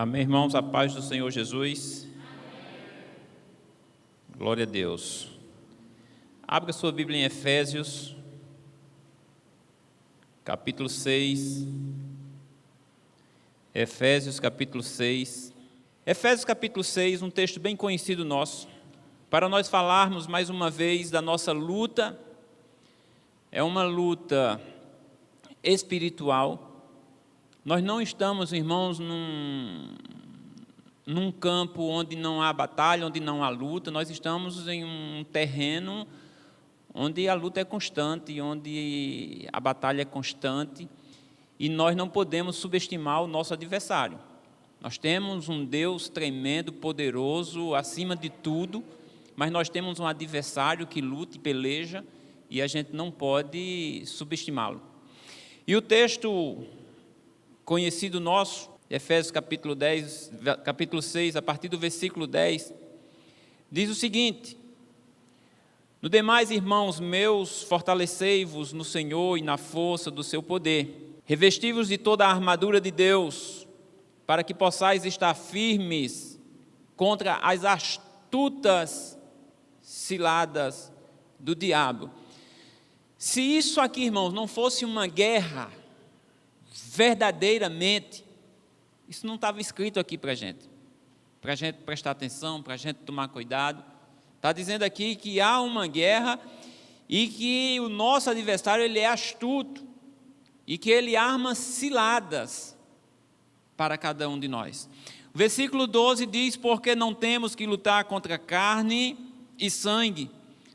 Amém, irmãos, a paz do Senhor Jesus. Glória a Deus. Abra sua Bíblia em Efésios, capítulo 6. Efésios, capítulo 6. Efésios, capítulo 6, um texto bem conhecido nosso, para nós falarmos mais uma vez da nossa luta. É uma luta espiritual. Nós não estamos, irmãos, num campo onde não há batalha, onde não há luta. Nós estamos em um terreno onde a luta é constante, onde a batalha é constante, e nós não podemos subestimar o nosso adversário. Nós temos um Deus tremendo, poderoso, acima de tudo, mas nós temos um adversário que luta e peleja, e a gente não pode subestimá-lo. E o texto conhecido nosso, Efésios capítulo 6, a partir do versículo 10, diz o seguinte: No demais, irmãos meus, fortalecei-vos no Senhor e na força do seu poder. Revesti-vos de toda a armadura de Deus, para que possais estar firmes contra as astutas ciladas do diabo. Se isso aqui, irmãos, não fosse uma guerra, verdadeiramente, isso não estava escrito aqui para a gente prestar atenção, para a gente tomar cuidado. Está dizendo aqui que há uma guerra e que o nosso adversário ele é astuto e que ele arma ciladas para cada um de nós. O versículo 12 diz: porque não temos que lutar contra carne e sangue,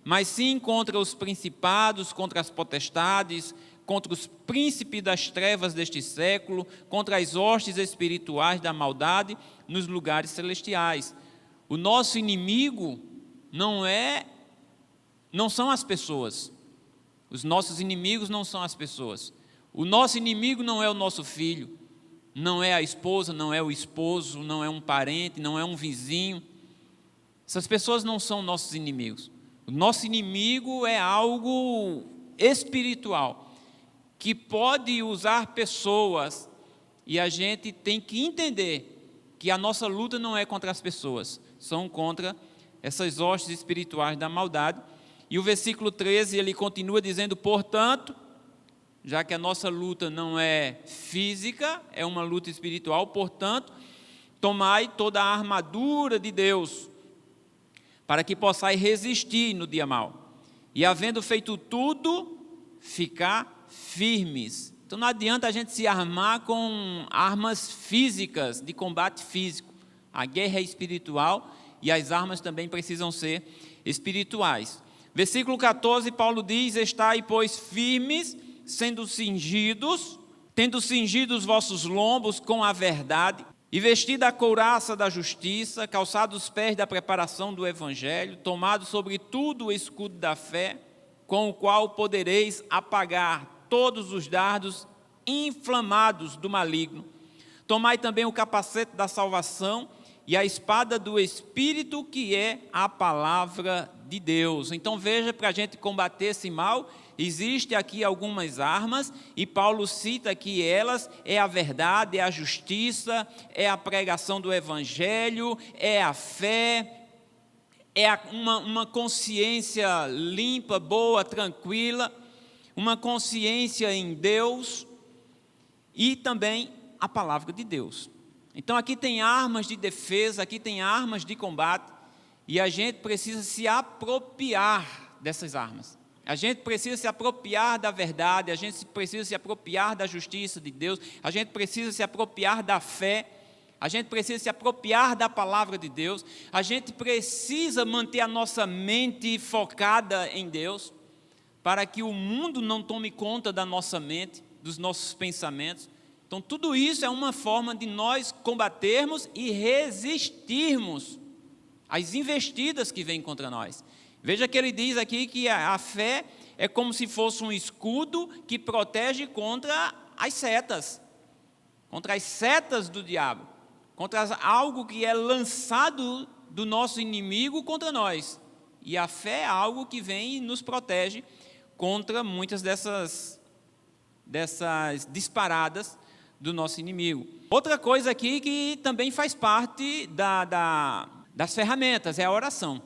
mas sim contra os principados, contra as potestades, contra os príncipes das trevas deste século, contra as hostes espirituais da maldade nos lugares celestiais. O nosso inimigo não são as pessoas. Os nossos inimigos não são as pessoas. O nosso inimigo não é o nosso filho, não é a esposa, não é o esposo, não é um parente, não é um vizinho. Essas pessoas não são nossos inimigos. O nosso inimigo é algo espiritual, que pode usar pessoas, e a gente tem que entender que a nossa luta não é contra as pessoas, são contra essas hostes espirituais da maldade. E o versículo 13, ele continua dizendo: portanto, já que a nossa luta não é física, é uma luta espiritual, portanto, tomai toda a armadura de Deus, para que possais resistir no dia mau, e havendo feito tudo, ficar firmes. Então não adianta a gente se armar com armas físicas, de combate físico. A guerra é espiritual e as armas também precisam ser espirituais. Versículo 14, Paulo diz: estai, pois, firmes, tendo cingido os vossos lombos com a verdade, e vestida a couraça da justiça, calçados os pés da preparação do evangelho, tomado sobre tudo o escudo da fé, com o qual podereis apagar todos os dardos inflamados do maligno. Tomai também o capacete da salvação e a espada do Espírito, que é a palavra de Deus. Então veja, para a gente combater esse mal, existe aqui algumas armas, e Paulo cita que elas é a verdade, é a justiça, é a pregação do evangelho, é a fé, é uma consciência limpa, boa, tranquila, uma consciência em Deus, e também a palavra de Deus. Então aqui tem armas de defesa, aqui tem armas de combate, e a gente precisa se apropriar dessas armas. A gente precisa se apropriar da verdade, a gente precisa se apropriar da justiça de Deus, a gente precisa se apropriar da fé, a gente precisa se apropriar da palavra de Deus, a gente precisa manter a nossa mente focada em Deus, para que o mundo não tome conta da nossa mente, dos nossos pensamentos. Então tudo isso é uma forma de nós combatermos e resistirmos às investidas que vêm contra nós. Veja que ele diz aqui que a fé é como se fosse um escudo que protege contra as setas do diabo, contra algo que é lançado do nosso inimigo contra nós. E a fé é algo que vem e nos protege contra muitas dessas disparadas do nosso inimigo. Outra coisa aqui que também faz parte das ferramentas é a oração.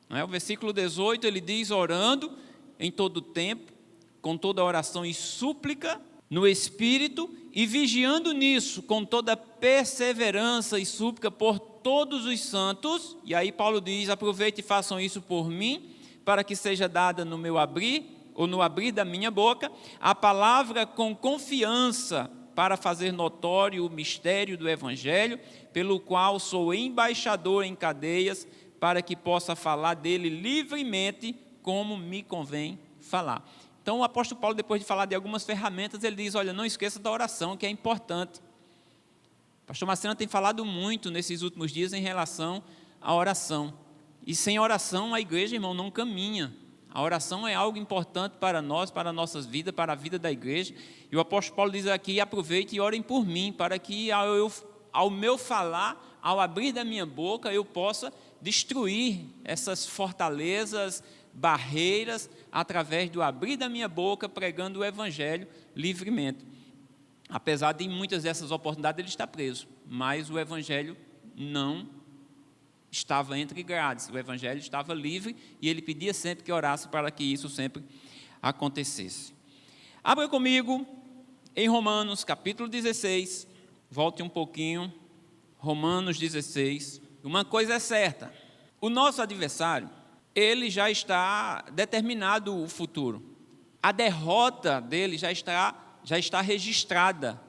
Não é? O versículo 18 ele diz: orando em todo tempo, com toda oração e súplica no Espírito, e vigiando nisso com toda perseverança e súplica por todos os santos. E aí Paulo diz: aproveite e façam isso por mim, para que seja dada no meu abrir, ou no abrir da minha boca, a palavra com confiança, para fazer notório o mistério do Evangelho, pelo qual sou embaixador em cadeias, para que possa falar dele livremente, como me convém falar. Então o apóstolo Paulo, depois de falar de algumas ferramentas, ele diz: olha, não esqueça da oração, que é importante. O pastor Marcelo tem falado muito nesses últimos dias em relação à oração. E sem oração a igreja, irmão, não caminha. A oração é algo importante para nós, para nossas vidas, para a vida da igreja. E o apóstolo Paulo diz aqui: aproveite e orem por mim, para que ao meu falar, ao abrir da minha boca, eu possa destruir essas fortalezas, barreiras, através do abrir da minha boca, pregando o Evangelho livremente. Apesar de em muitas dessas oportunidades ele estar preso, mas o Evangelho não estava entre grades, o Evangelho estava livre e ele pedia sempre que orasse para que isso sempre acontecesse. Abra comigo em Romanos capítulo 16, volte um pouquinho, Romanos 16. Uma coisa é certa: o nosso adversário, ele já está determinado o futuro. A derrota dele já está registrada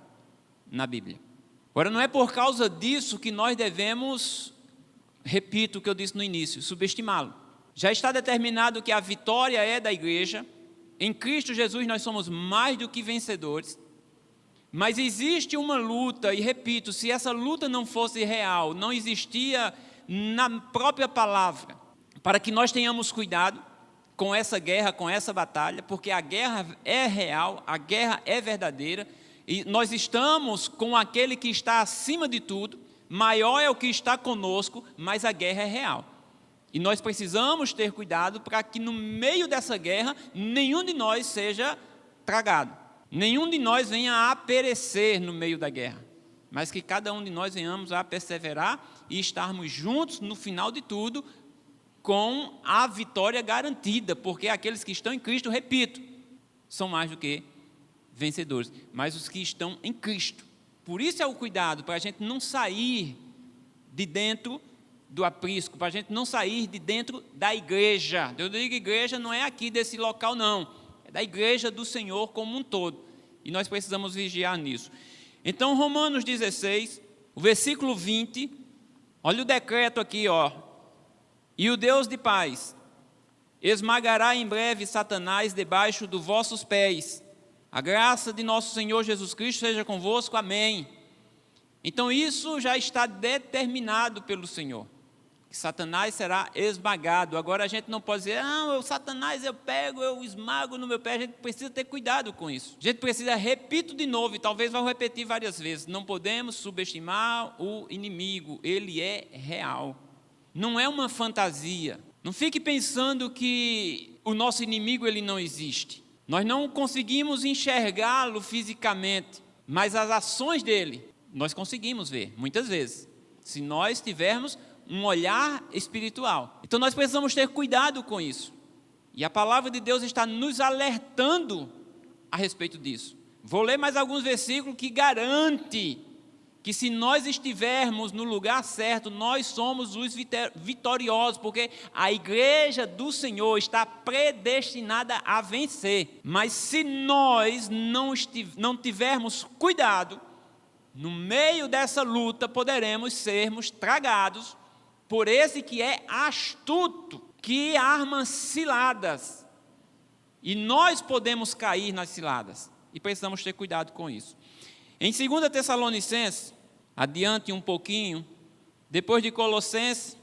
na Bíblia. Agora, não é por causa disso que nós devemos, repito o que eu disse no início, subestimá-lo. Já está determinado que a vitória é da igreja. Em Cristo Jesus nós somos mais do que vencedores. Mas existe uma luta, e repito, se essa luta não fosse real, não existia na própria palavra, para que nós tenhamos cuidado com essa guerra, com essa batalha, porque a guerra é real, a guerra é verdadeira, e nós estamos com aquele que está acima de tudo, maior é o que está conosco, mas a guerra é real. E nós precisamos ter cuidado para que no meio dessa guerra, nenhum de nós seja tragado, nenhum de nós venha a perecer no meio da guerra, mas que cada um de nós venhamos a perseverar e estarmos juntos no final de tudo, com a vitória garantida, porque aqueles que estão em Cristo, repito, são mais do que vencedores, mas os que estão em Cristo. Por isso é o cuidado, para a gente não sair de dentro do aprisco, para a gente não sair de dentro da igreja. Eu digo igreja, não é aqui desse local não, é da igreja do Senhor como um todo, e nós precisamos vigiar nisso. Então Romanos 16, o versículo 20, olha o decreto aqui, ó. E o Deus de paz esmagará em breve Satanás debaixo dos vossos pés. A graça de nosso Senhor Jesus Cristo seja convosco. Amém. Então isso já está determinado pelo Senhor, que Satanás será esmagado. Agora a gente não pode dizer: o Satanás eu pego, eu esmago no meu pé. A gente precisa ter cuidado com isso. A gente precisa, repito de novo, e talvez vá repetir várias vezes, não podemos subestimar o inimigo, ele é real. Não é uma fantasia. Não fique pensando que o nosso inimigo ele não existe. Nós não conseguimos enxergá-lo fisicamente, mas as ações dele nós conseguimos ver, muitas vezes, se nós tivermos um olhar espiritual. Então nós precisamos ter cuidado com isso. E a palavra de Deus está nos alertando a respeito disso. Vou ler mais alguns versículos que garante que se nós estivermos no lugar certo, nós somos os vitoriosos, porque a igreja do Senhor está predestinada a vencer. Mas se nós não tivermos cuidado, no meio dessa luta poderemos sermos tragados por esse que é astuto, que arma ciladas. E nós podemos cair nas ciladas, e precisamos ter cuidado com isso. Em 2 Tessalonicenses, adiante um pouquinho, depois de Colossenses,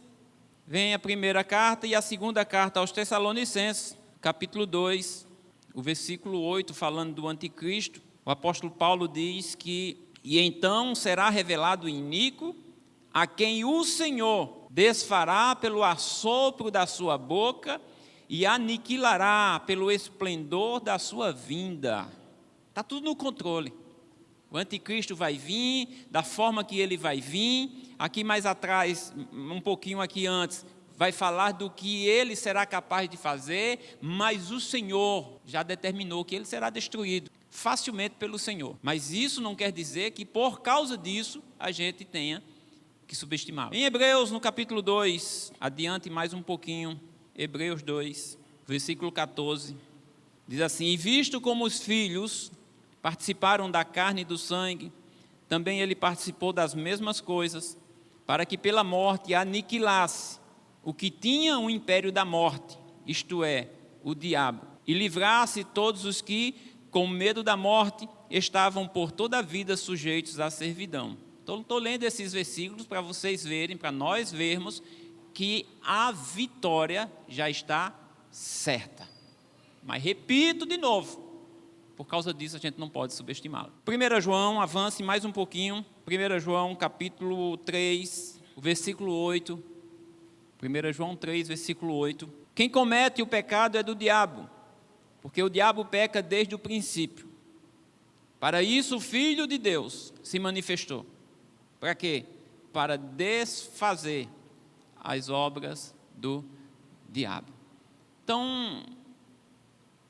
vem a primeira carta e a segunda carta aos Tessalonicenses, capítulo 2, o versículo 8, falando do anticristo. O apóstolo Paulo diz que: e então será revelado o iníquo, a quem o Senhor desfará pelo assopro da sua boca e aniquilará pelo esplendor da sua vinda. Está tudo no controle. O anticristo vai vir, da forma que ele vai vir. Aqui mais atrás, um pouquinho aqui antes, vai falar do que ele será capaz de fazer, mas o Senhor já determinou que ele será destruído facilmente pelo Senhor. Mas isso não quer dizer que por causa disso a gente tenha que subestimá-lo. Em Hebreus, no capítulo 2, adiante mais um pouquinho, Hebreus 2, versículo 14, diz assim: e visto como os filhos participaram da carne e do sangue, também ele participou das mesmas coisas, para que pela morte aniquilasse o que tinha o império da morte, isto é, o diabo, e livrasse todos os que, com medo da morte, estavam por toda a vida sujeitos à servidão. Estou lendo esses versículos para vocês verem, para nós vermos que a vitória já está certa. Mas repito de novo, por causa disso a gente não pode subestimá-lo. 1 João, avance mais um pouquinho. 1 João capítulo 3, versículo 8. 1 João 3, versículo 8. Quem comete o pecado é do diabo, porque o diabo peca desde o princípio. Para isso o Filho de Deus se manifestou. Para quê? Para desfazer as obras do diabo. Então,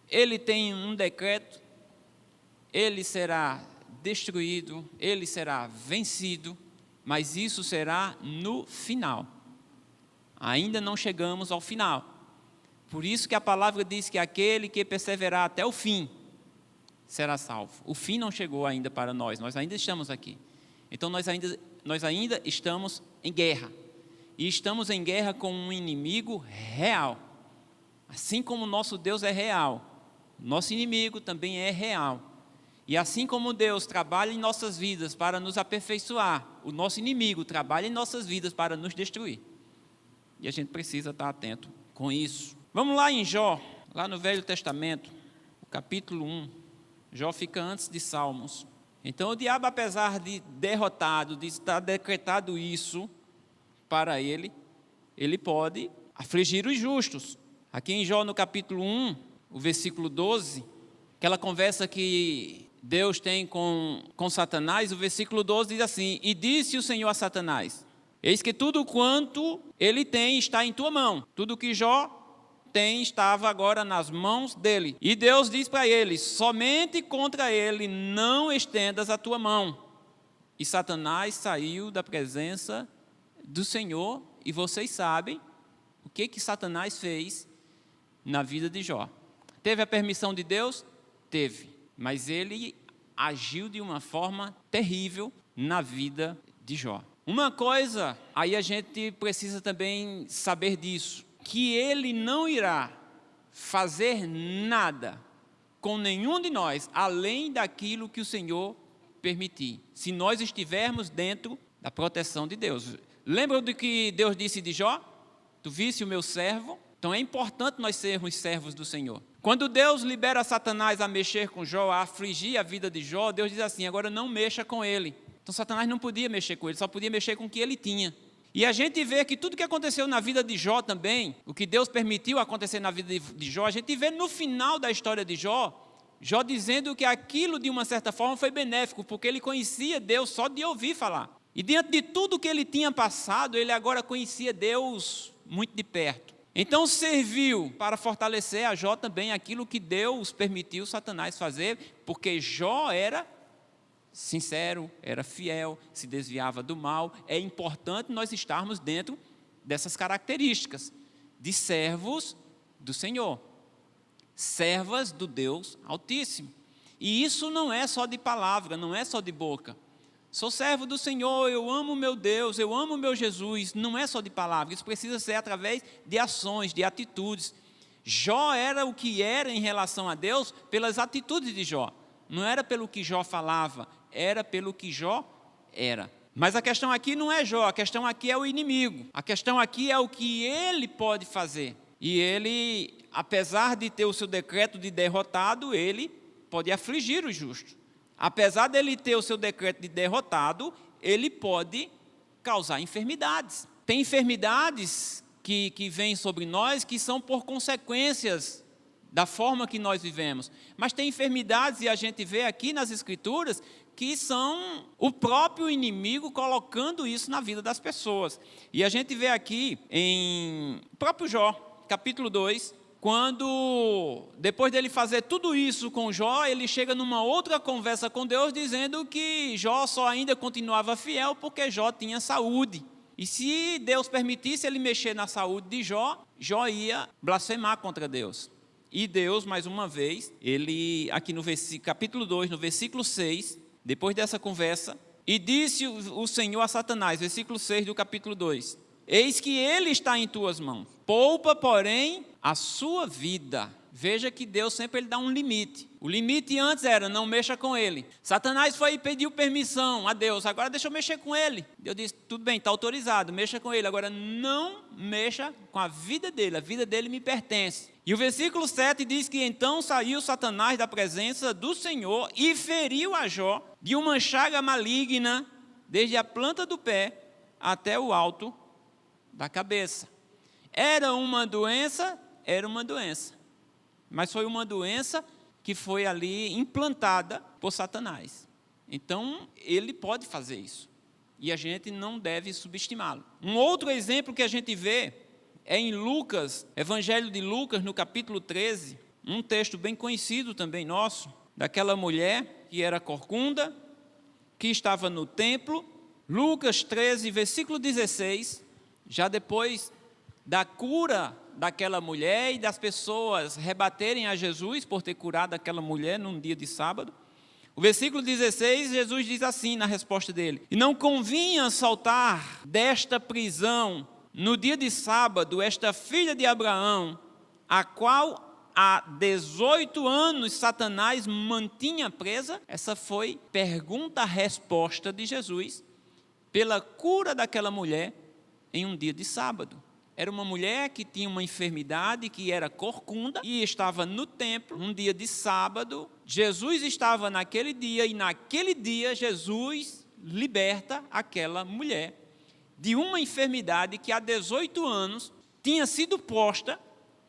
ele tem um decreto, ele será destruído, ele será vencido, mas isso será no final. Ainda não chegamos ao final. Por isso que a palavra diz que aquele que perseverar até o fim será salvo. O fim não chegou ainda para nós ainda estamos aqui. Então nós ainda estamos em guerra. E estamos em guerra com um inimigo real. Assim como o nosso Deus é real, nosso inimigo também é real. E assim como Deus trabalha em nossas vidas para nos aperfeiçoar, o nosso inimigo trabalha em nossas vidas para nos destruir. E a gente precisa estar atento com isso. Vamos lá em Jó, lá no Velho Testamento, o capítulo 1. Jó fica antes de Salmos. Então o diabo, apesar de derrotado, de estar decretado isso para ele, ele pode afligir os justos. Aqui em Jó, no capítulo 1, o versículo 12, aquela conversa que Deus tem com Satanás, o versículo 12 diz assim: e disse o Senhor a Satanás: eis que tudo quanto ele tem está em tua mão. Tudo que Jó tem estava agora nas mãos dele. E Deus diz para ele: somente contra ele não estendas a tua mão. E Satanás saiu da presença do Senhor, e vocês sabem o que Satanás fez na vida de Jó. Teve a permissão de Deus? Teve. Mas ele agiu de uma forma terrível na vida de Jó. Uma coisa, aí a gente precisa também saber disso, que ele não irá fazer nada com nenhum de nós, além daquilo que o Senhor permitir, se nós estivermos dentro da proteção de Deus. Lembram do que Deus disse de Jó? Tu viste o meu servo? Então é importante nós sermos servos do Senhor. Quando Deus libera Satanás a mexer com Jó, a afligir a vida de Jó, Deus diz assim: agora não mexa com ele. Então Satanás não podia mexer com ele, só podia mexer com o que ele tinha. E a gente vê que tudo que aconteceu na vida de Jó também, o que Deus permitiu acontecer na vida de Jó, a gente vê no final da história de Jó, Jó dizendo que aquilo de uma certa forma foi benéfico, porque ele conhecia Deus só de ouvir falar. E diante de tudo que ele tinha passado, ele agora conhecia Deus muito de perto. Então serviu para fortalecer a Jó também aquilo que Deus permitiu Satanás fazer, porque Jó era sincero, era fiel, se desviava do mal. É importante nós estarmos dentro dessas características de servos do Senhor, servas do Deus Altíssimo. E isso não é só de palavra, não é só de boca. Sou servo do Senhor, eu amo meu Deus, eu amo meu Jesus. Não é só de palavra, isso precisa ser através de ações, de atitudes. Jó era o que era em relação a Deus pelas atitudes de Jó. Não era pelo que Jó falava, era pelo que Jó era. Mas a questão aqui não é Jó, a questão aqui é o inimigo. A questão aqui é o que ele pode fazer. E ele, apesar de ter o seu decreto de derrotado, ele pode afligir o justo. Apesar dele ter o seu decreto de derrotado, ele pode causar enfermidades. Tem enfermidades que vêm sobre nós que são por consequências da forma que nós vivemos. Mas tem enfermidades, e a gente vê aqui nas Escrituras, que são o próprio inimigo colocando isso na vida das pessoas. E a gente vê aqui em próprio Jó, capítulo 2, quando, depois dele fazer tudo isso com Jó, ele chega numa outra conversa com Deus, dizendo que Jó só ainda continuava fiel porque Jó tinha saúde. E se Deus permitisse ele mexer na saúde de Jó, Jó ia blasfemar contra Deus. E Deus, mais uma vez, ele, aqui no capítulo 2, no versículo 6, depois dessa conversa, e disse o Senhor a Satanás, versículo 6 do capítulo 2, eis que ele está em tuas mãos, poupa, porém, a sua vida. Veja que Deus sempre ele dá um limite. O limite antes era, não mexa com ele. Satanás foi e pediu permissão a Deus, agora deixa eu mexer com ele. Deus disse, tudo bem, está autorizado, mexa com ele, agora não mexa com a vida dele me pertence. E o versículo 7 diz que então saiu Satanás da presença do Senhor e feriu a Jó de uma chaga maligna, desde a planta do pé até o alto da cabeça. Era uma doença, mas foi uma doença que foi ali implantada por Satanás. Então, ele pode fazer isso. E a gente não deve subestimá-lo. Um outro exemplo que a gente vê é em Lucas, Evangelho de Lucas, no capítulo 13, um texto bem conhecido também nosso, daquela mulher que era corcunda, que estava no templo. Lucas 13, versículo 16, já depois da cura daquela mulher e das pessoas rebaterem a Jesus por ter curado aquela mulher num dia de sábado. O versículo 16, Jesus diz assim na resposta dele, e não convinha soltar desta prisão no dia de sábado esta filha de Abraão, a qual há 18 anos Satanás mantinha presa. Essa foi pergunta-resposta de Jesus pela cura daquela mulher em um dia de sábado. Era uma mulher que tinha uma enfermidade, que era corcunda, e estava no templo, um dia de sábado. Jesus estava naquele dia, e naquele dia Jesus liberta aquela mulher de uma enfermidade que há 18 anos tinha sido posta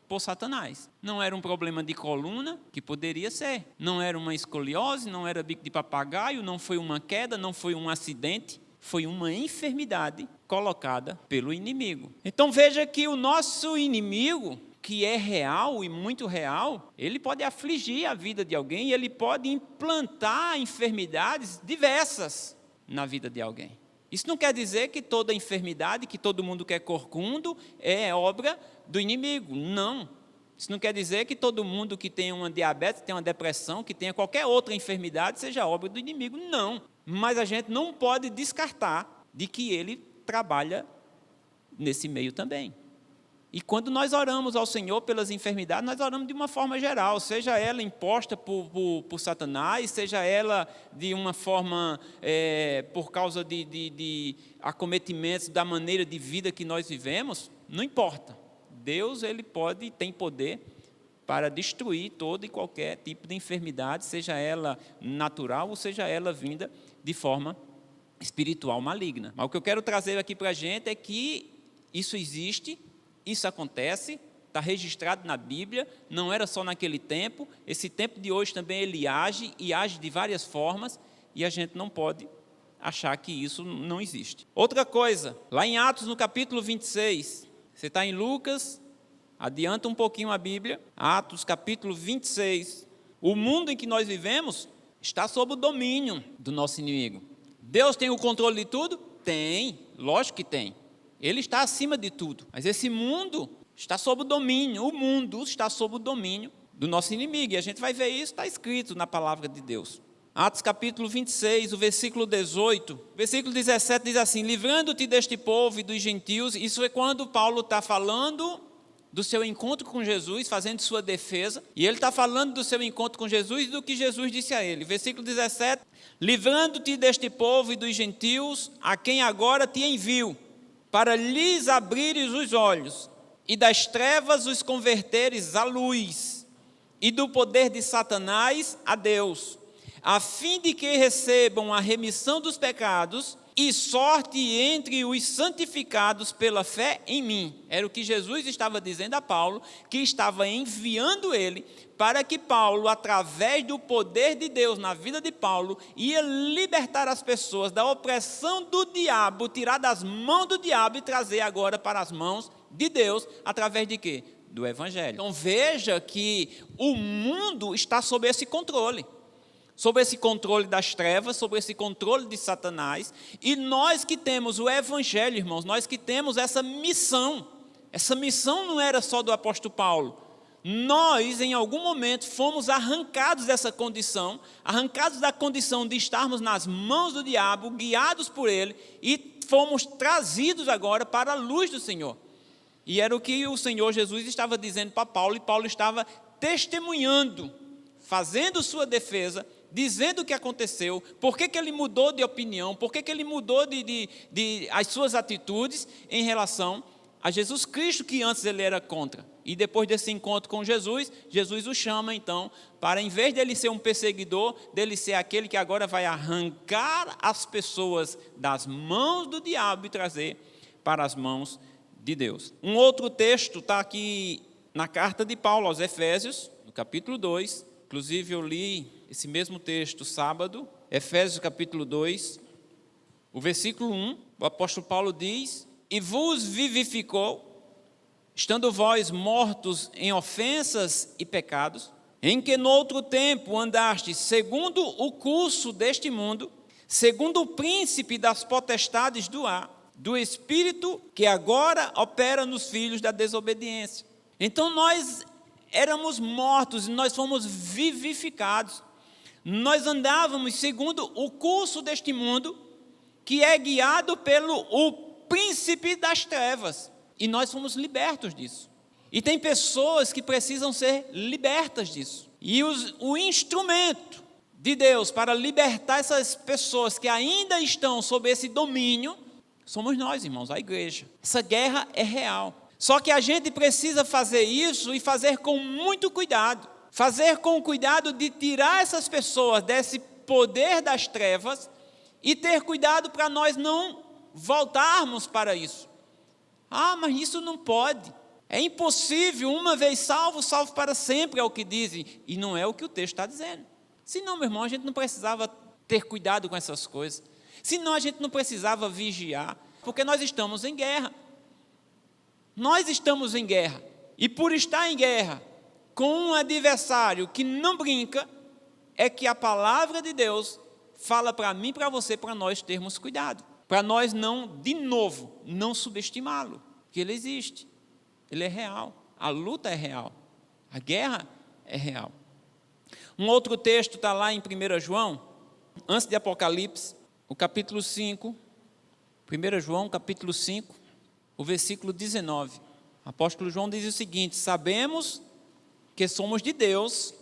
por Satanás. Não era um problema de coluna, que poderia ser. Não era uma escoliose, não era bico de papagaio, não foi uma queda, não foi um acidente. Foi uma enfermidade colocada pelo inimigo. Então veja que o nosso inimigo, que é real e muito real, ele pode afligir a vida de alguém e ele pode implantar enfermidades diversas na vida de alguém. Isso não quer dizer que toda enfermidade, que todo mundo que é corcundo, é obra do inimigo. Não. Isso não quer dizer que todo mundo que tem uma diabetes, tem uma depressão, que tenha qualquer outra enfermidade, seja obra do inimigo. Não. Mas a gente não pode descartar de que ele trabalha nesse meio também. E quando nós oramos ao Senhor pelas enfermidades, nós oramos de uma forma geral, seja ela imposta por Satanás, seja ela de uma forma por causa de acometimentos da maneira de vida que nós vivemos, não importa. Deus ele pode e tem poder para destruir todo e qualquer tipo de enfermidade, seja ela natural ou seja ela vinda de forma espiritual maligna. Mas o que eu quero trazer aqui para a gente é que isso existe, isso acontece, está registrado na Bíblia, não era só naquele tempo, esse tempo de hoje também ele age e age de várias formas e a gente não pode achar que isso não existe. Outra coisa, lá em Atos no capítulo 26, você está em Lucas, adianta um pouquinho a Bíblia, Atos capítulo 26, o mundo em que nós vivemos está sob o domínio do nosso inimigo. Deus tem o controle de tudo? Tem, lógico que tem. Ele está acima de tudo, mas esse mundo está sob o domínio, o mundo está sob o domínio do nosso inimigo, e a gente vai ver isso, está escrito na palavra de Deus. Atos capítulo 26, o versículo 18, versículo 17 diz assim, livrando-te deste povo e dos gentios, isso é quando Paulo está falando do seu encontro com Jesus, fazendo sua defesa, e ele está falando do seu encontro com Jesus e do que Jesus disse a ele. Versículo 17, livrando-te deste povo e dos gentios, a quem agora te envio, para lhes abrires os olhos, e das trevas os converteres à luz, e do poder de Satanás a Deus, a fim de que recebam a remissão dos pecados e sorte entre os santificados pela fé em mim. Era o que Jesus estava dizendo a Paulo, que estava enviando ele para que Paulo, através do poder de Deus na vida de Paulo, ia libertar as pessoas da opressão do diabo, tirar das mãos do diabo e trazer agora para as mãos de Deus, através de quê? Do Evangelho. Então veja que o mundo está sob esse controle. Sobre esse controle das trevas, sobre esse controle de Satanás, e nós que temos o Evangelho, irmãos, nós que temos essa missão não era só do apóstolo Paulo, nós em algum momento fomos arrancados dessa condição, arrancados da condição de estarmos nas mãos do diabo, guiados por ele, e fomos trazidos agora para a luz do Senhor, e era o que o Senhor Jesus estava dizendo para Paulo, e Paulo estava testemunhando, fazendo sua defesa, dizendo o que aconteceu, por que ele mudou de opinião, por que ele mudou as suas atitudes em relação a Jesus Cristo, que antes ele era contra. E depois desse encontro com Jesus, Jesus o chama então, para em vez dele ser um perseguidor, dele ser aquele que agora vai arrancar as pessoas das mãos do diabo e trazer para as mãos de Deus. Um outro texto está aqui na carta de Paulo aos Efésios, no capítulo 2, inclusive eu li esse mesmo texto sábado, Efésios capítulo 2, o versículo 1, o apóstolo Paulo diz: e vos vivificou, estando vós mortos em ofensas e pecados, em que no outro tempo andastes segundo o curso deste mundo, segundo o príncipe das potestades do ar, do espírito que agora opera nos filhos da desobediência. Então nós éramos mortos e nós fomos vivificados. Nós andávamos segundo o curso deste mundo, que é guiado pelo o príncipe das trevas. E nós fomos libertos disso. E tem pessoas que precisam ser libertas disso. E o instrumento de Deus para libertar essas pessoas que ainda estão sob esse domínio, somos nós, irmãos, a igreja. Essa guerra é real. Só que a gente precisa fazer isso e fazer com muito cuidado. Fazer com cuidado de tirar essas pessoas desse poder das trevas e ter cuidado para nós não voltarmos para isso. Ah, mas isso não pode. É impossível, uma vez salvo, salvo para sempre, é o que dizem. E não é o que o texto está dizendo. Senão, meu irmão, a gente não precisava ter cuidado com essas coisas. Senão a gente não precisava vigiar, porque nós estamos em guerra. Nós estamos em guerra. E por estar em guerra, com um adversário que não brinca, é que a palavra de Deus fala para mim e para você, para nós termos cuidado. Para nós não, de novo, não subestimá-lo. Que ele existe. Ele é real. A luta é real. A guerra é real. Um outro texto está lá em 1 João, antes de Apocalipse, o capítulo 5. 1 João, capítulo 5, o versículo 19. O apóstolo João diz o seguinte: sabemos que somos de Deus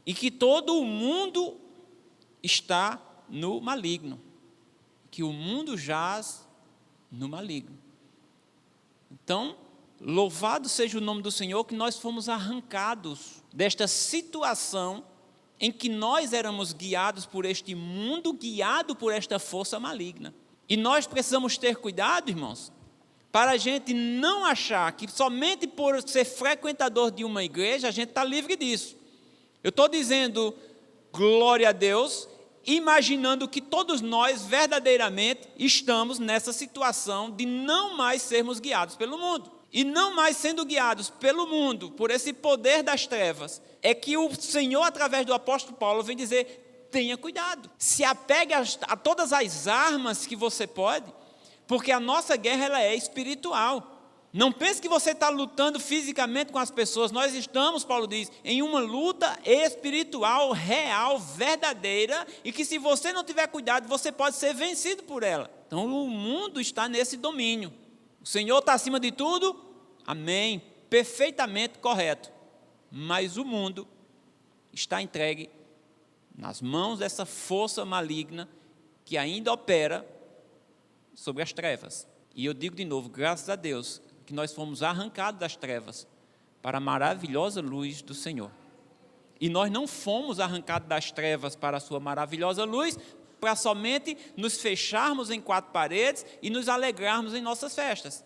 e que todo o mundo está no maligno, que o mundo jaz no maligno. Então, louvado seja o nome do Senhor, que nós fomos arrancados desta situação em que nós éramos guiados por este mundo, guiado por esta força maligna. E nós precisamos ter cuidado, irmãos, para a gente não achar que somente por ser frequentador de uma igreja, a gente está livre disso. Eu estou dizendo glória a Deus, imaginando que todos nós verdadeiramente estamos nessa situação de não mais sermos guiados pelo mundo. E não mais sendo guiados pelo mundo, por esse poder das trevas, é que o Senhor, através do apóstolo Paulo, vem dizer: tenha cuidado, se apegue a todas as armas que você pode, porque a nossa guerra ela é espiritual. Não pense que você está lutando fisicamente com as pessoas. Nós estamos, Paulo diz, em uma luta espiritual, real, verdadeira, e que se você não tiver cuidado, você pode ser vencido por ela. Então o mundo está nesse domínio. O Senhor está acima de tudo? Amém. Perfeitamente correto. Mas o mundo está entregue nas mãos dessa força maligna que ainda opera sobre as trevas. E eu digo de novo, graças a Deus, que nós fomos arrancados das trevas para a maravilhosa luz do Senhor. E nós não fomos arrancados das trevas para a sua maravilhosa luz para somente nos fecharmos em quatro paredes e nos alegrarmos em nossas festas.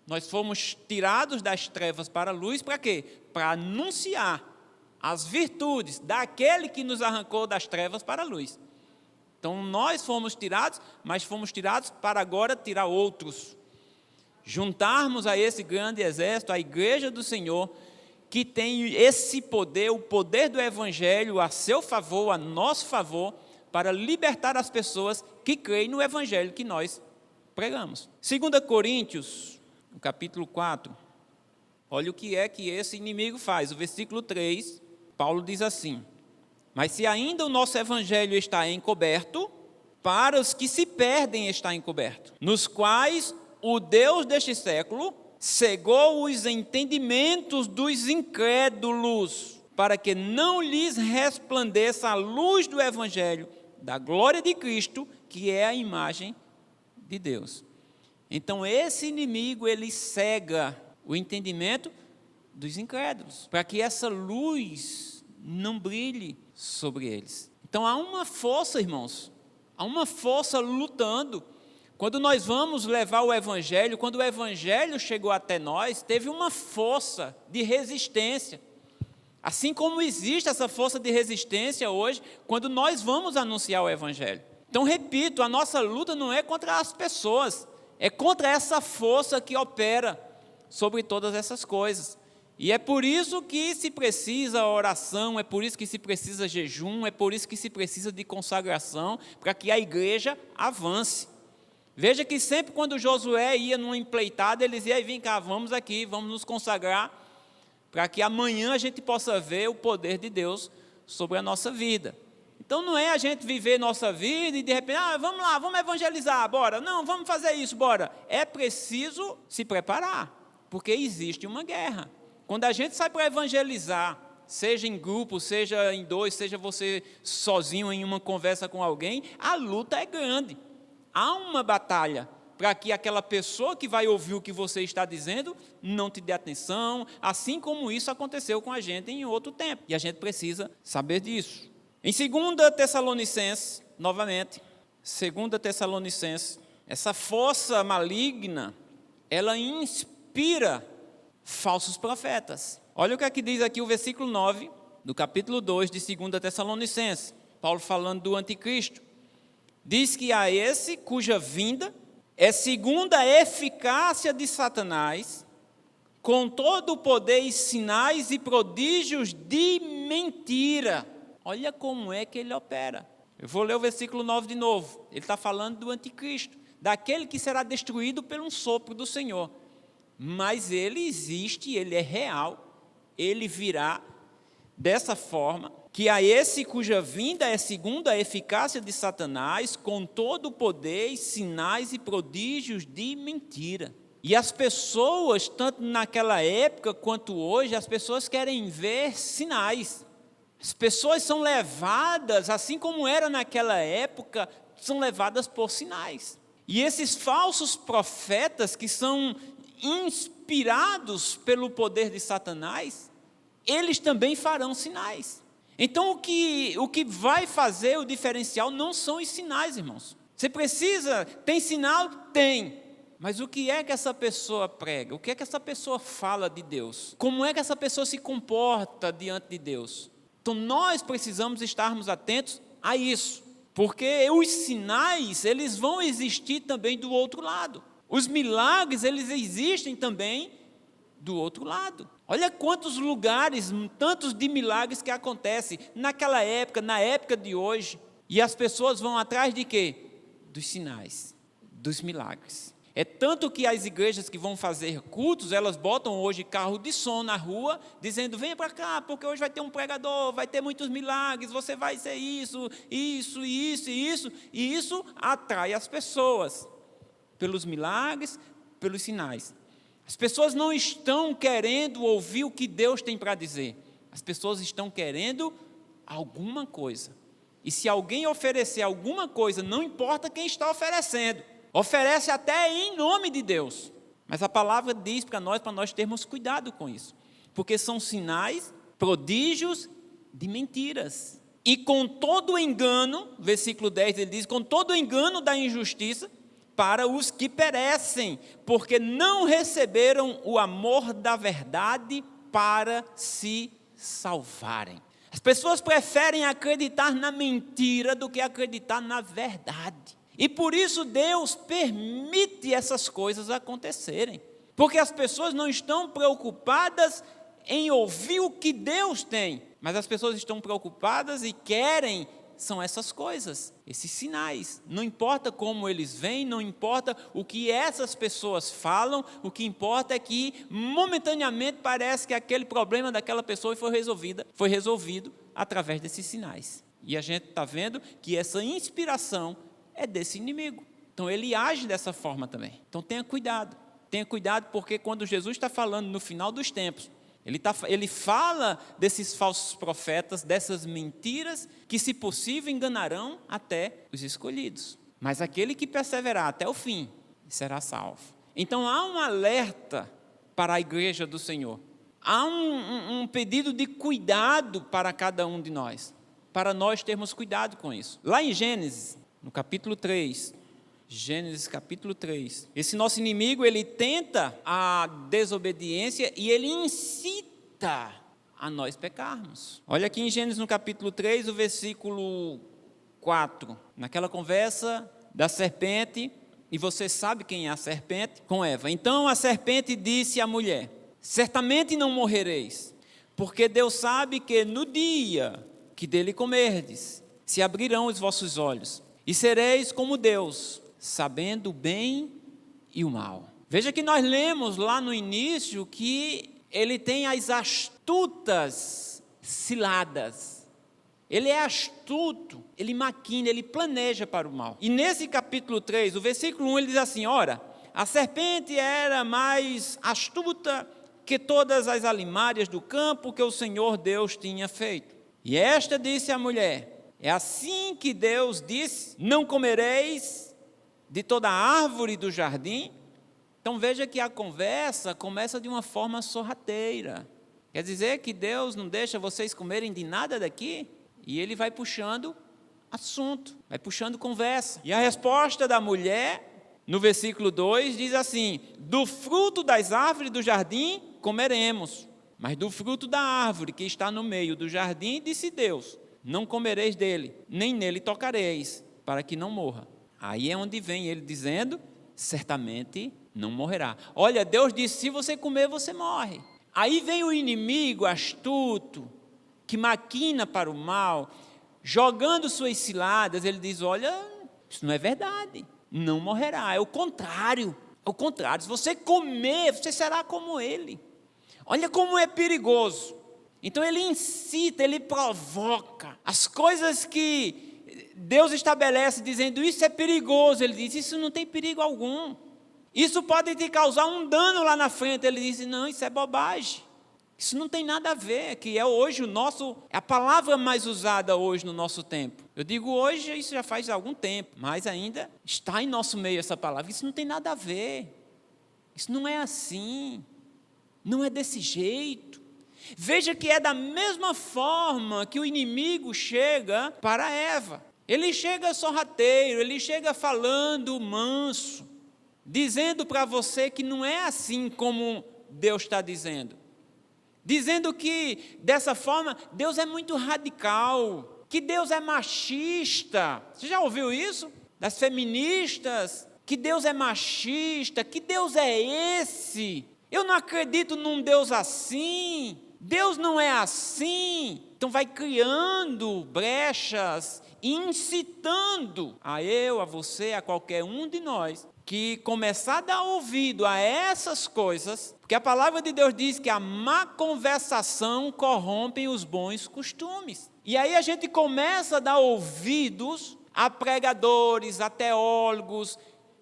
Nós fomos tirados das trevas para a luz para quê? Para anunciar as virtudes daquele que nos arrancou das trevas para a luz. Então nós fomos tirados, mas fomos tirados para agora tirar outros. Juntarmos a esse grande exército, a igreja do Senhor, que tem esse poder, o poder do Evangelho a seu favor, a nosso favor, para libertar as pessoas que creem no Evangelho que nós pregamos. 2 Coríntios, no capítulo 4, olha o que é que esse inimigo faz. O versículo 3, Paulo diz assim: mas se ainda o nosso Evangelho está encoberto, para os que se perdem está encoberto, nos quais o Deus deste século cegou os entendimentos dos incrédulos, para que não lhes resplandeça a luz do Evangelho, da glória de Cristo, que é a imagem de Deus. Então esse inimigo, ele cega o entendimento dos incrédulos, para que essa luz não brilhe sobre eles. Então há uma força, irmãos, há uma força lutando. Quando nós vamos levar o Evangelho, quando o Evangelho chegou até nós, teve uma força de resistência. Assim como existe essa força de resistência hoje, quando nós vamos anunciar o Evangelho. Então, repito, a nossa luta não é contra as pessoas, é contra essa força que opera sobre todas essas coisas. E é por isso que se precisa oração, é por isso que se precisa jejum, é por isso que se precisa de consagração, para que a igreja avance. Veja que sempre quando Josué ia numa empleitada, eles iam: vem cá, vamos aqui, vamos nos consagrar, para que amanhã a gente possa ver o poder de Deus sobre a nossa vida. Então não é a gente viver nossa vida e de repente, vamos lá, vamos evangelizar, bora. Não, vamos fazer isso, bora. É preciso se preparar, porque existe uma guerra. Quando a gente sai para evangelizar, seja em grupo, seja em dois, seja você sozinho em uma conversa com alguém, a luta é grande. Há uma batalha para que aquela pessoa que vai ouvir o que você está dizendo não te dê atenção, assim como isso aconteceu com a gente em outro tempo. E a gente precisa saber disso. Em 2 Tessalonicenses, novamente, 2 Tessalonicenses, essa força maligna, ela inspira falsos profetas. Olha o que é que diz aqui o versículo 9, do capítulo 2 de 2 Tessalonicenses. Paulo falando do anticristo. Diz que a esse cuja vinda é segundo a eficácia de Satanás, com todo o poder e sinais e prodígios de mentira. Olha como é que ele opera. Eu vou ler o versículo 9 de novo. Ele está falando do anticristo, daquele que será destruído pelo sopro do Senhor. Mas ele existe, ele é real, ele virá dessa forma, que a esse cuja vinda é segundo a eficácia de Satanás, com todo o poder, e sinais e prodígios de mentira. E as pessoas, tanto naquela época quanto hoje, as pessoas querem ver sinais. As pessoas são levadas, assim como era naquela época, são levadas por sinais. E esses falsos profetas que são inspirados pelo poder de Satanás, eles também farão sinais. Então o que vai fazer o diferencial não são os sinais, irmãos. Você precisa, tem sinal? Tem. Mas o que é que essa pessoa prega? O que é que essa pessoa fala de Deus? Como é que essa pessoa se comporta diante de Deus? Então nós precisamos estarmos atentos a isso. Porque os sinais, eles vão existir também do outro lado. Os milagres, eles existem também do outro lado. Olha quantos lugares, tantos de milagres que acontecem naquela época, na época de hoje. E as pessoas vão atrás de quê? Dos sinais, dos milagres. É tanto que as igrejas que vão fazer cultos, elas botam hoje carro de som na rua, dizendo: venha para cá, porque hoje vai ter um pregador, vai ter muitos milagres, você vai ser isso, isso, isso e isso. E isso atrai as pessoas, pelos milagres, pelos sinais. As pessoas não estão querendo ouvir o que Deus tem para dizer. As pessoas estão querendo alguma coisa. E se alguém oferecer alguma coisa, não importa quem está oferecendo, oferece até em nome de Deus. Mas a palavra diz para nós termos cuidado com isso. Porque são sinais, prodígios de mentiras. e com todo o engano, versículo 10 ele diz, com todo o engano da injustiça, para os que perecem, porque não receberam o amor da verdade para se salvarem. As pessoas preferem acreditar na mentira do que acreditar na verdade. E por isso Deus permite essas coisas acontecerem. Porque as pessoas não estão preocupadas em ouvir o que Deus tem, mas as pessoas estão preocupadas e querem, são essas coisas, esses sinais. Não importa como eles vêm, não importa o que essas pessoas falam, o que importa é que momentaneamente parece que aquele problema daquela pessoa foi resolvido através desses sinais. E a gente está vendo que essa inspiração é desse inimigo. Então ele age dessa forma também. Então tenha cuidado porque quando Jesus está falando no final dos tempos, ele fala desses falsos profetas, dessas mentiras, que se possível enganarão até os escolhidos. Mas aquele que perseverar até o fim será salvo. Então há um alerta para a igreja do Senhor. Há um pedido de cuidado para cada um de nós, para nós termos cuidado com isso. Lá em Gênesis, no capítulo 3, Gênesis capítulo 3. Esse nosso inimigo, ele tenta a desobediência e ele incita a nós pecarmos. Olha aqui em Gênesis no capítulo 3, o versículo 4. Naquela conversa da serpente, e você sabe quem é a serpente? Com Eva. Então a serpente disse à mulher: certamente não morrereis, porque Deus sabe que no dia que dele comerdes, se abrirão os vossos olhos, e sereis como Deus, sabendo o bem e o mal. Veja que nós lemos lá no início que ele tem as astutas ciladas. Ele é astuto, ele maquina, ele planeja para o mal. E nesse capítulo 3, o versículo 1, ele diz assim: ora, a serpente era mais astuta que todas as alimárias do campo que o Senhor Deus tinha feito. E esta disse à mulher: é assim que Deus disse, não comereis de toda a árvore do jardim. Então veja que a conversa começa de uma forma sorrateira. Quer dizer que Deus não deixa vocês comerem de nada daqui? E ele vai puxando assunto, vai puxando conversa. E a resposta da mulher, no versículo 2, diz assim: do fruto das árvores do jardim comeremos, mas do fruto da árvore que está no meio do jardim, disse Deus, não comereis dele, nem nele tocareis, para que não morra. Aí é onde vem ele dizendo, certamente não morrerá. Olha, Deus disse, se você comer, você morre. Aí vem o inimigo astuto, que maquina para o mal, jogando suas ciladas, ele diz, olha, isso não é verdade, não morrerá, é o contrário, se você comer, você será como ele. Olha como é perigoso. Então ele incita, ele provoca, as coisas que Deus estabelece dizendo, isso é perigoso, ele diz, isso não tem perigo algum, isso pode te causar um dano lá na frente, ele diz, não, isso é bobagem, isso não tem nada a ver, que é hoje é a palavra mais usada hoje no nosso tempo. Eu digo hoje, isso já faz algum tempo, mas ainda está em nosso meio essa palavra, isso não tem nada a ver, isso não é assim, não é desse jeito. Veja que é da mesma forma que o inimigo chega para Eva. Ele chega sorrateiro, ele chega falando manso, dizendo para você que não é assim como Deus está dizendo. Dizendo que, dessa forma, Deus é muito radical, que Deus é machista. Você já ouviu isso? Das feministas, que Deus é machista, que Deus é esse? Eu não acredito num Deus assim. Deus não é assim. Então vai criando brechas, incitando a eu, a você, a qualquer um de nós, que começar a dar ouvido a essas coisas, porque a palavra de Deus diz que a má conversação corrompe os bons costumes. E aí a gente começa a dar ouvidos a pregadores, a teólogos,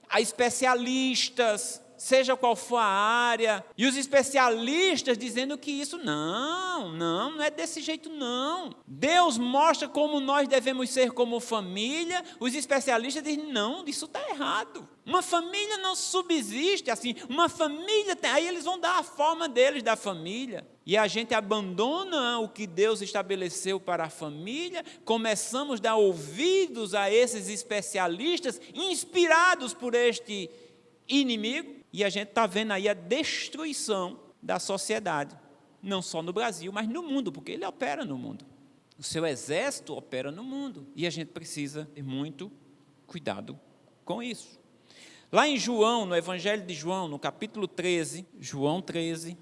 a especialistas, seja qual for a área, e os especialistas dizendo que isso não é desse jeito não. Deus mostra como nós devemos ser como família, os especialistas dizem, não, isso está errado. Uma família não subsiste assim. Uma família tem... Aí eles vão dar a forma deles da família. E a gente abandona o que Deus estabeleceu para a família. Começamos a dar ouvidos a esses especialistas, inspirados por este inimigo. E a gente está vendo aí a destruição da sociedade. Não só no Brasil, mas no mundo, porque ele opera no mundo. O seu exército opera no mundo. E a gente precisa ter muito cuidado com isso. Lá em João, no Evangelho de João, no capítulo 13, João 13,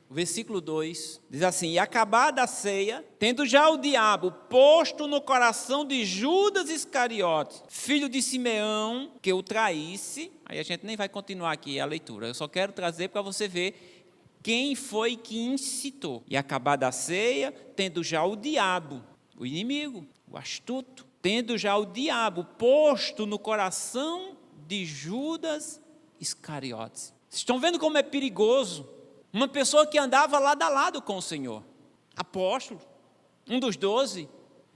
versículo 2, diz assim: e acabada a ceia, tendo já o diabo posto no coração de Judas Iscariote, filho de Simeão, que o traísse. Aí a gente nem vai continuar aqui a leitura, eu só quero trazer para você ver quem foi que incitou. E acabada a ceia, tendo já o diabo, o inimigo, o astuto, tendo já o diabo posto no coração de Judas Iscariotes. Vocês estão vendo como é perigoso? Uma pessoa que andava lado a lado com o Senhor, apóstolo, um dos 12,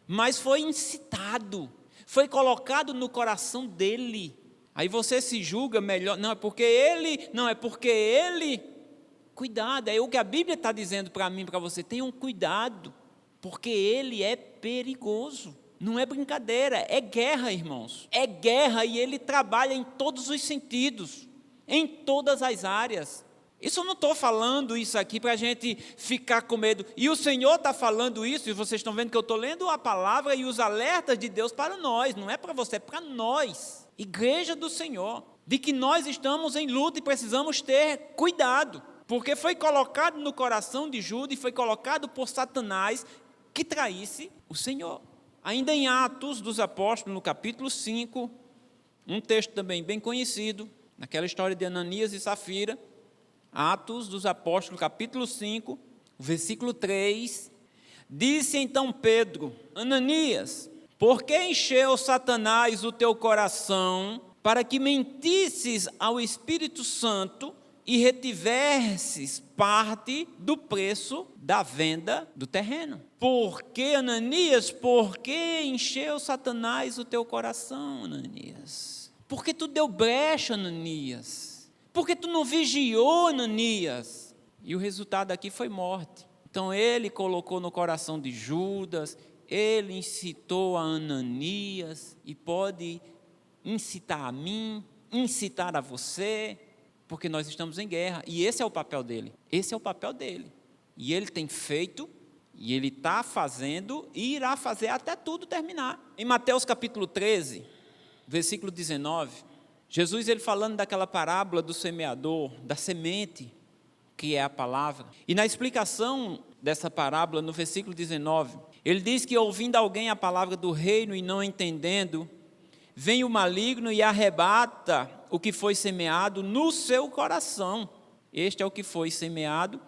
mas foi incitado, foi colocado no coração dele. Aí você se julga melhor, não é porque ele, cuidado, é o que a Bíblia está dizendo para mim, para você, tenham cuidado, porque ele é perigoso. Não é brincadeira, é guerra, irmãos. É guerra e ele trabalha em todos os sentidos, em todas as áreas. Isso eu não estou falando isso aqui para a gente ficar com medo. E o Senhor está falando isso, e vocês estão vendo que eu estou lendo a palavra e os alertas de Deus para nós. Não é para você, é para nós, igreja do Senhor. De que nós estamos em luta e precisamos ter cuidado. Porque foi colocado no coração de Judas e foi colocado por Satanás que traísse o Senhor. Ainda em Atos dos Apóstolos, no capítulo 5, um texto também bem conhecido, naquela história de Ananias e Safira, Atos dos Apóstolos, capítulo 5, versículo 3, disse então Pedro: Ananias, por que encheu Satanás o teu coração para que mentisses ao Espírito Santo e retivesses parte do preço da venda do terreno? Por que, Ananias, por que encheu Satanás o teu coração, Ananias? Por que tu deu brecha, Ananias? Por que tu não vigiou, Ananias? E o resultado aqui foi morte. Então ele colocou no coração de Judas, ele incitou a Ananias, e pode incitar a mim, incitar a você, porque nós estamos em guerra, e esse é o papel dele, e ele tem feito, e ele está fazendo, e irá fazer até tudo terminar. Em Mateus capítulo 13, versículo 19, Jesus, ele falando daquela parábola do semeador, da semente, que é a palavra, e na explicação dessa parábola, no versículo 19, ele diz que ouvindo alguém a palavra do reino e não entendendo, vem o maligno e arrebata o que foi semeado no seu coração. Este é o que foi semeado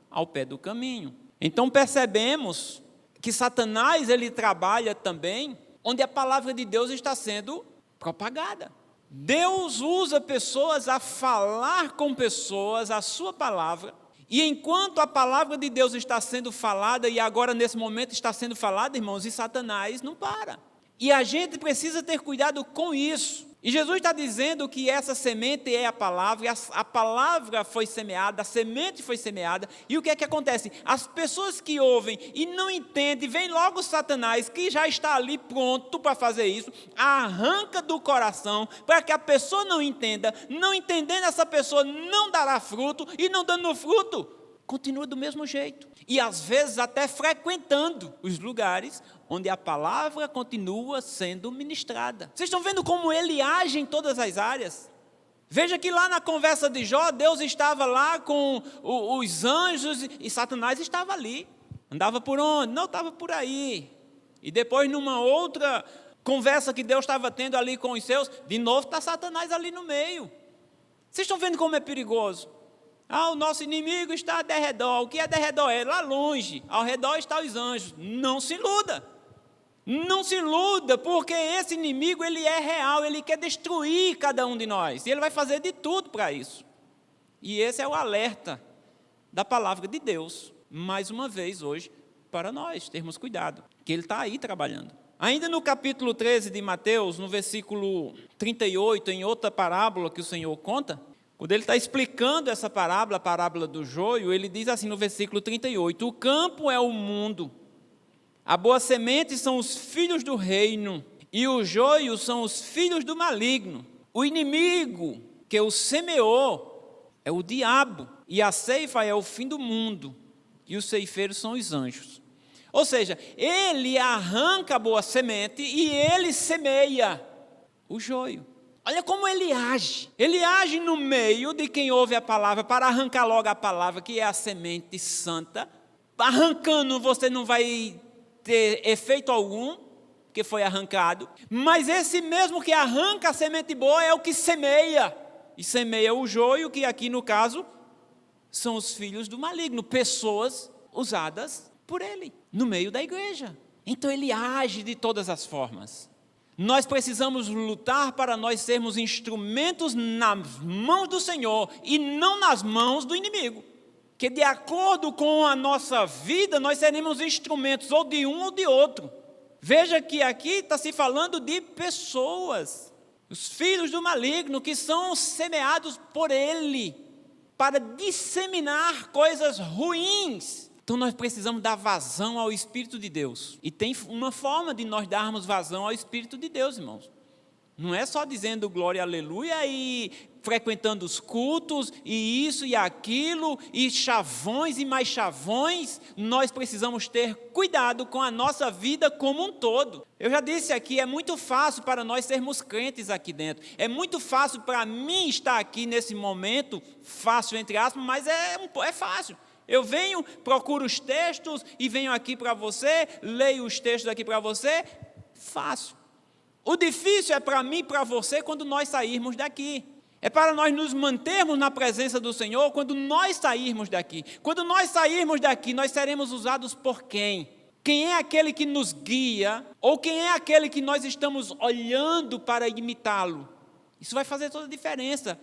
ao pé do caminho. Então percebemos que Satanás, ele trabalha também onde a palavra de Deus está sendo propagada. Deus usa pessoas a falar com pessoas a sua palavra, e enquanto a palavra de Deus está sendo falada, e agora nesse momento está sendo falada, irmãos, e Satanás não para. E a gente precisa ter cuidado com isso. E Jesus está dizendo que essa semente é a palavra, e a palavra foi semeada, a semente foi semeada, e o que é que acontece? As pessoas que ouvem e não entendem, vem logo Satanás, que já está ali pronto para fazer isso, arranca do coração, para que a pessoa não entenda, não entendendo essa pessoa não dará fruto, e não dando fruto, continua do mesmo jeito. E às vezes até frequentando os lugares onde a palavra continua sendo ministrada. Vocês estão vendo como ele age em todas as áreas? Veja que lá na conversa de Jó, Deus estava lá com os anjos e Satanás estava ali. Andava por onde? Não, estava por aí. E depois numa outra conversa que Deus estava tendo ali com os seus, de novo está Satanás ali no meio. Vocês estão vendo como é perigoso? O nosso inimigo está a derredor. O que é derredor? É lá longe. Ao redor estão os anjos. Não se iluda. Não se iluda, porque esse inimigo, ele é real, ele quer destruir cada um de nós, e ele vai fazer de tudo para isso. E esse é o alerta da palavra de Deus, mais uma vez hoje, para nós termos cuidado, que ele está aí trabalhando. Ainda no capítulo 13 de Mateus, no versículo 38, em outra parábola que o Senhor conta, quando ele está explicando essa parábola, a parábola do joio, ele diz assim no versículo 38, o campo é o mundo, a boa semente são os filhos do reino, e o joio são os filhos do maligno. O inimigo que o semeou é o diabo, e a ceifa é o fim do mundo, e os ceifeiros são os anjos. Ou seja, ele arranca a boa semente e ele semeia o joio. Olha como ele age. Ele age no meio de quem ouve a palavra para arrancar logo a palavra, que é a semente santa. Arrancando você não vai ter efeito algum, porque foi arrancado. Mas esse mesmo que arranca a semente boa é o que semeia. E semeia o joio, que aqui no caso são os filhos do maligno, pessoas usadas por ele, no meio da igreja. Então ele age de todas as formas. Nós precisamos lutar para nós sermos instrumentos nas mãos do Senhor e não nas mãos do inimigo. Que de acordo com a nossa vida, nós seremos instrumentos ou de um ou de outro. Veja que aqui está se falando de pessoas, os filhos do maligno que são semeados por ele, para disseminar coisas ruins. Então nós precisamos dar vazão ao Espírito de Deus. E tem uma forma de nós darmos vazão ao Espírito de Deus, irmãos. Não é só dizendo glória, aleluia, e frequentando os cultos, e isso e aquilo, e chavões e mais chavões. Nós precisamos ter cuidado com a nossa vida como um todo. Eu já disse aqui, é muito fácil para nós sermos crentes aqui dentro. É muito fácil para mim estar aqui nesse momento, fácil entre aspas, mas é fácil. Eu venho, procuro os textos e venho aqui para você, leio os textos aqui para você, fácil. O difícil é para mim e para você quando nós sairmos daqui. É para nós nos mantermos na presença do Senhor quando nós sairmos daqui. Quando nós sairmos daqui, nós seremos usados por quem? Quem é aquele que nos guia? Ou quem é aquele que nós estamos olhando para imitá-lo? Isso vai fazer toda a diferença.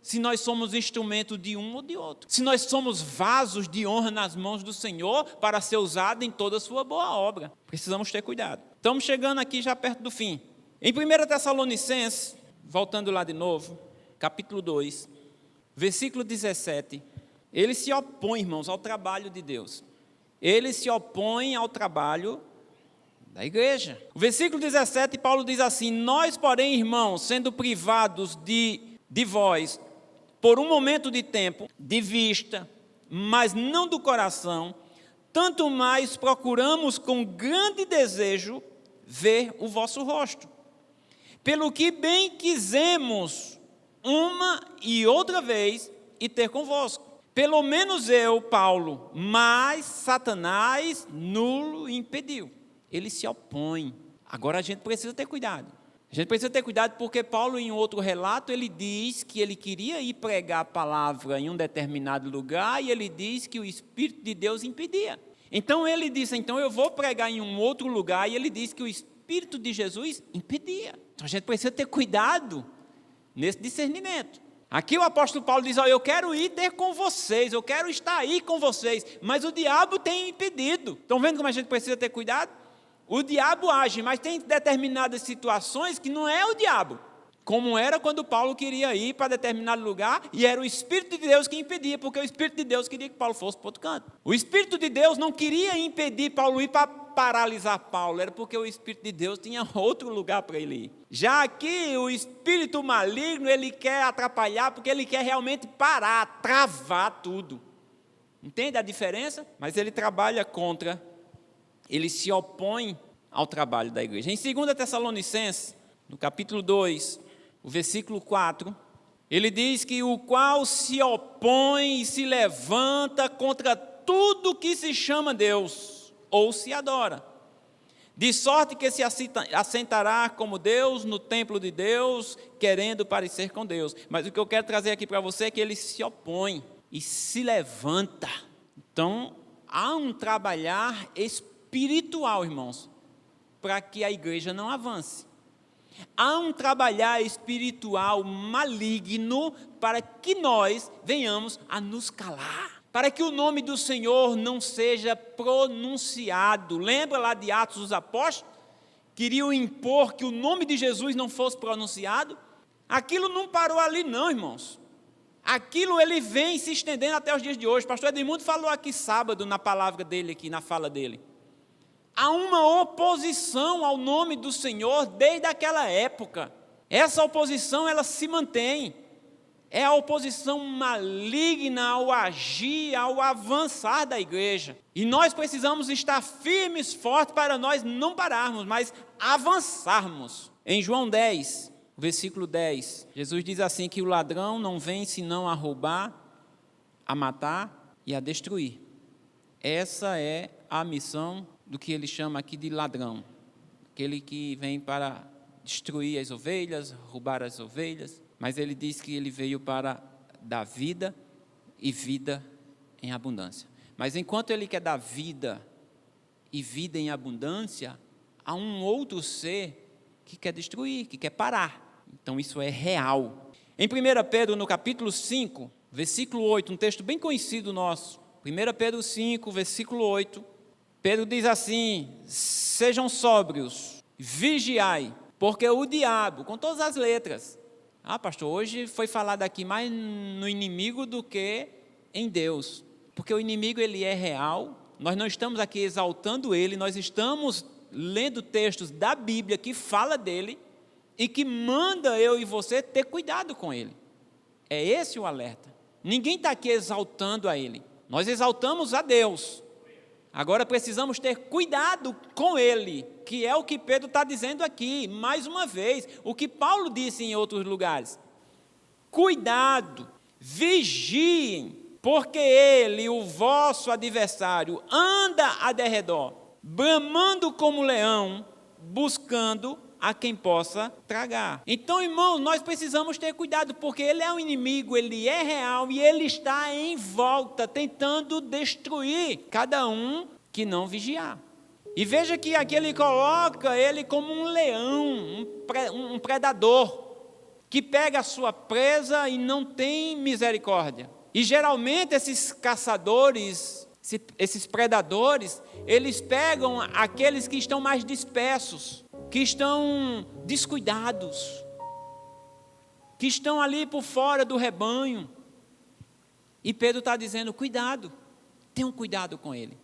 Se nós somos instrumento de um ou de outro. Se nós somos vasos de honra nas mãos do Senhor para ser usado em toda a sua boa obra. Precisamos ter cuidado. Estamos chegando aqui já perto do fim. Em 1 Tessalonicenses, voltando lá de novo, capítulo 2, versículo 17, ele se opõe, irmãos, ao trabalho de Deus. Ele se opõe ao trabalho da igreja. O versículo 17, Paulo diz assim, nós, porém, irmãos, sendo privados de vós, por um momento de tempo, de vista, mas não do coração, tanto mais procuramos com grande desejo ver o vosso rosto. Pelo que bem quisemos uma e outra vez e ter convosco. Pelo menos eu, Paulo, mas Satanás nulo impediu. Ele se opõe. Agora a gente precisa ter cuidado. A gente precisa ter cuidado porque Paulo, em outro relato, ele diz que ele queria ir pregar a palavra em um determinado lugar e ele diz que o Espírito de Deus impedia. Então ele disse, então eu vou pregar em um outro lugar e ele diz que o Espírito de Jesus impedia. Então a gente precisa ter cuidado nesse discernimento. Aqui o apóstolo Paulo diz, eu quero ir ter com vocês, eu quero estar aí com vocês, mas o diabo tem impedido. Estão vendo como a gente precisa ter cuidado? O diabo age, mas tem determinadas situações que não é o diabo. Como era quando Paulo queria ir para determinado lugar e era o Espírito de Deus que impedia, porque o Espírito de Deus queria que Paulo fosse para outro canto. O Espírito de Deus não queria impedir Paulo ir para paralisar Paulo, era porque o Espírito de Deus tinha outro lugar para ele ir. Já aqui o espírito maligno, ele quer atrapalhar porque ele quer realmente parar, travar tudo. Entende a diferença? Mas ele trabalha contra, ele se opõe ao trabalho da igreja. Em 2 Tessalonicenses, no capítulo 2, o versículo 4, ele diz que o qual se opõe e se levanta contra tudo que se chama Deus, ou se adora, de sorte que se assentará como Deus no templo de Deus, querendo parecer com Deus. Mas o que eu quero trazer aqui para você é que ele se opõe e se levanta. Então, há um trabalhar espiritual, irmãos, para que a igreja não avance. Há um trabalhar espiritual maligno para que nós venhamos a nos calar. Para que o nome do Senhor não seja pronunciado. Lembra lá de Atos dos Apóstolos? queriam impor que o nome de Jesus não fosse pronunciado. Aquilo não parou ali não, irmãos. Aquilo ele vem se estendendo até os dias de hoje. O pastor Edmundo falou aqui sábado na palavra dele, aqui na fala dele. Há uma oposição ao nome do Senhor desde aquela época. Essa oposição, ela se mantém. É a oposição maligna ao agir, ao avançar da igreja. E nós precisamos estar firmes, fortes, para nós não pararmos, mas avançarmos. Em João 10, versículo 10, Jesus diz assim, que o ladrão não vem senão a roubar, a matar e a destruir. Essa é a missão do que ele chama aqui de ladrão. Aquele que vem para destruir as ovelhas, roubar as ovelhas. Mas ele diz que ele veio para dar vida e vida em abundância. Mas enquanto ele quer dar vida e vida em abundância, há um outro ser que quer destruir, que quer parar. Então isso é real. Em 1 Pedro, no capítulo 5, versículo 8, um texto bem conhecido nosso. 1 Pedro 5, versículo 8. Pedro diz assim, sejam sóbrios, vigiai, porque o diabo, com todas as letras, pastor, hoje foi falado aqui mais no inimigo do que em Deus. Porque o inimigo, ele é real. Nós não estamos aqui exaltando ele, nós estamos lendo textos da Bíblia que fala dele e que manda eu e você ter cuidado com ele. É esse o alerta. Ninguém está aqui exaltando a ele. Nós exaltamos a Deus. Agora precisamos ter cuidado com ele, que é o que Pedro está dizendo aqui, mais uma vez, o que Paulo disse em outros lugares. Cuidado, vigiem, porque ele, o vosso adversário, anda a derredor, bramando como leão, buscando a quem possa tragar. Então, irmãos, nós precisamos ter cuidado, porque ele é um inimigo, ele é real e ele está em volta, tentando destruir cada um que não vigiar. E veja que aqui ele coloca ele como um leão, um predador, que pega a sua presa e não tem misericórdia. E geralmente esses caçadores, esses predadores, eles pegam aqueles que estão mais dispersos, que estão descuidados, que estão ali por fora do rebanho. E Pedro está dizendo, cuidado, tenham cuidado com ele,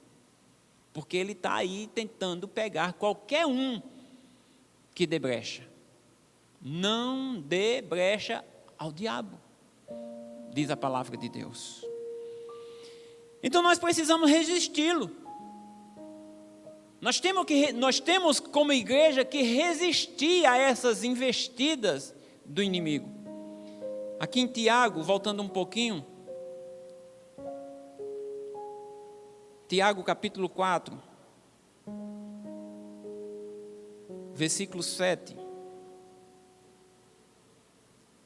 porque ele está aí tentando pegar qualquer um que dê brecha. Não dê brecha ao diabo, diz a palavra de Deus. Então nós precisamos resisti-lo. Nós temos como igreja que resistir a essas investidas do inimigo. Aqui em Tiago, voltando um pouquinho, Tiago capítulo 4, versículo 7.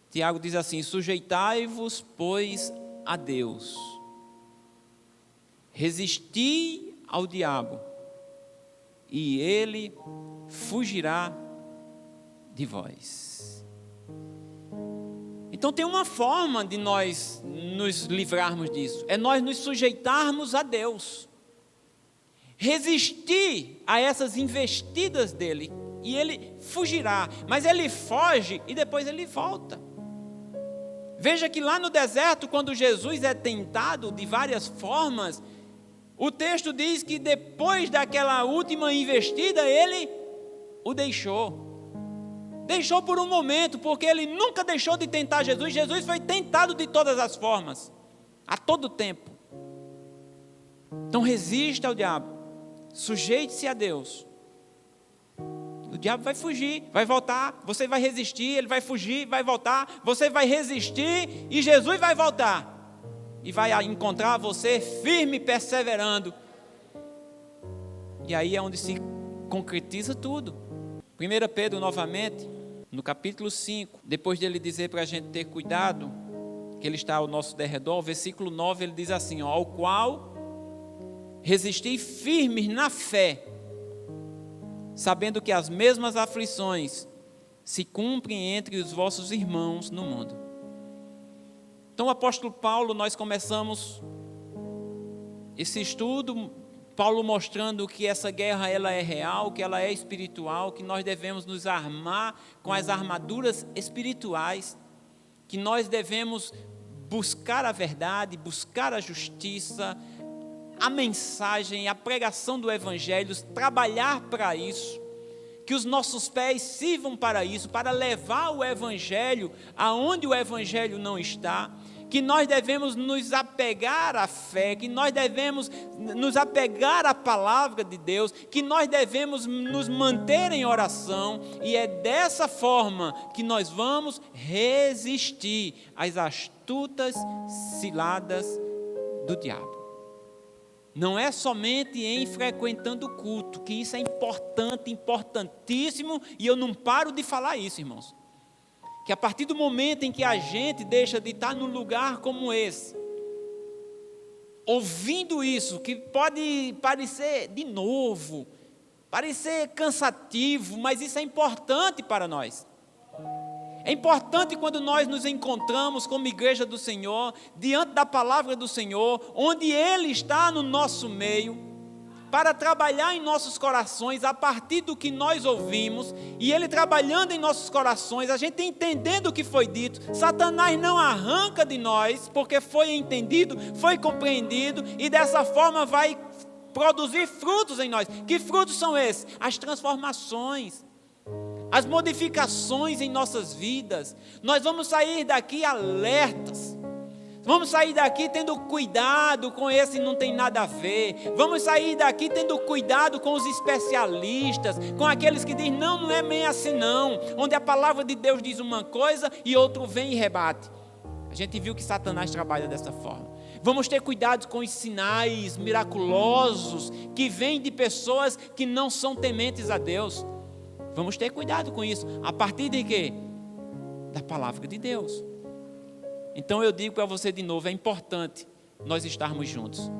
Tiago diz assim, sujeitai-vos, pois, a Deus. Resisti ao diabo, e ele fugirá de vós. Então tem uma forma de nós nos livrarmos disso, é nós nos sujeitarmos a Deus, resistir a essas investidas dele, e ele fugirá, mas ele foge e depois ele volta. Veja que lá no deserto, quando Jesus é tentado de várias formas, o texto diz que depois daquela última investida, ele o deixou. Deixou por um momento, porque ele nunca deixou de tentar Jesus. Jesus foi tentado de todas as formas, a todo tempo. Então resista ao diabo, sujeite-se a Deus. O diabo vai fugir, vai voltar, você vai resistir, ele vai fugir, vai voltar, você vai resistir e Jesus vai voltar. E vai encontrar você firme, perseverando. E aí é onde se concretiza tudo. 1 Pedro novamente, no capítulo 5, depois dele dizer para a gente ter cuidado, que ele está ao nosso derredor, versículo 9, ele diz assim, ao qual resisti firmes na fé, sabendo que as mesmas aflições se cumprem entre os vossos irmãos no mundo. Então, o apóstolo Paulo, nós começamos esse estudo Paulo mostrando que essa guerra ela é real, que ela é espiritual, que nós devemos nos armar com as armaduras espirituais, que nós devemos buscar a verdade, buscar a justiça, a mensagem, a pregação do Evangelho, trabalhar para isso, que os nossos pés sirvam para isso, para levar o Evangelho aonde o Evangelho não está, que nós devemos nos apegar à fé, que nós devemos nos apegar à palavra de Deus, que nós devemos nos manter em oração, e é dessa forma que nós vamos resistir às astutas ciladas do diabo. Não é somente em frequentando o culto, que isso é importante, importantíssimo, e eu não paro de falar isso, irmãos. Que a partir do momento em que a gente deixa de estar num lugar como esse, ouvindo isso, que pode parecer de novo, parecer cansativo, mas isso é importante para nós. É importante quando nós nos encontramos como igreja do Senhor, diante da palavra do Senhor, onde Ele está no nosso meio, para trabalhar em nossos corações a partir do que nós ouvimos, e Ele trabalhando em nossos corações, a gente entendendo o que foi dito. Satanás não arranca de nós, porque foi entendido, foi compreendido, e dessa forma vai produzir frutos em nós. Que frutos são esses? As transformações, as modificações em nossas vidas. Nós vamos sair daqui alertas. Vamos sair daqui tendo cuidado com esse não tem nada a ver. Vamos sair daqui tendo cuidado com os especialistas, com aqueles que dizem, não é bem assim não. Onde a palavra de Deus diz uma coisa e outro vem e rebate. A gente viu que Satanás trabalha dessa forma. Vamos ter cuidado com os sinais miraculosos que vêm de pessoas que não são tementes a Deus. Vamos ter cuidado com isso. A partir de quê? Da palavra de Deus. Então eu digo para você de novo, é importante nós estarmos juntos.